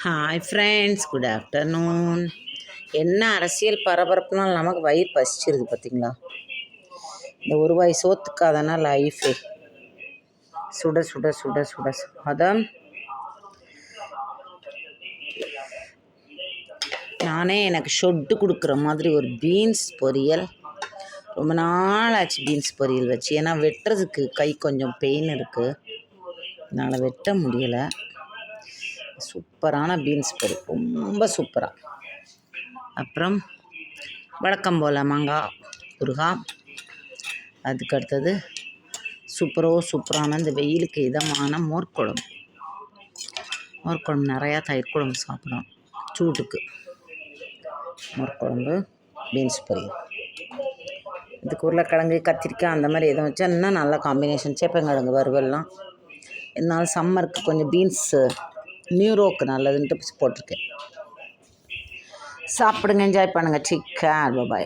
Hi friends, good afternoon. என்ன அரசியல் பரபரப்புனால் நமக்கு வயிறு பசிச்சிருது பார்த்தீங்களா? இந்த ஒரு வாய் சோத்துக்காதானா லைஃபே. சுட சுட சுட சுட அதான் நானே எனக்கு ஷொட்டு கொடுக்குற மாதிரி ஒரு பீன்ஸ் பொரியல். ரொம்ப நாள் ஆச்சு பீன்ஸ் பொரியல் வச்சு. ஏன்னா வெட்டுறதுக்கு கை கொஞ்சம் பெயின் இருக்குது, என்னால் வெட்ட முடியலை. சூப்பரான பீன்ஸ் பொரி, ரொம்ப சூப்பராக. அப்புறம் வழக்கம் போல் மாங்காய் ஊறுகாய். அதுக்கு அடுத்தது சூப்பரான இந்த வெயிலுக்கு இதமான மோர்க்குழம்பு. மோர்க்குழம்பு நிறையா, தயிர் குழம்பு சாப்பிடணும் சூட்டுக்கு. மோர்க்குழம்பு, பீன்ஸ் பொரியல். இதுக்கு உருளைக்கிழங்கு, கத்திரிக்காய் அந்த மாதிரி எதுவும் வச்சா இன்னும் நல்ல காம்பினேஷன். சேப்பங்கிழங்கு வறுவல்லாம். இருந்தாலும் சம்மருக்கு கொஞ்சம் பீன்ஸு நியூரோக்கு நல்லதுன்ட்டு போட்டிருக்கேன். சாப்பிடுங்க, என்ஜாய் பண்ணுங்கள். சிக்கன் பாய்.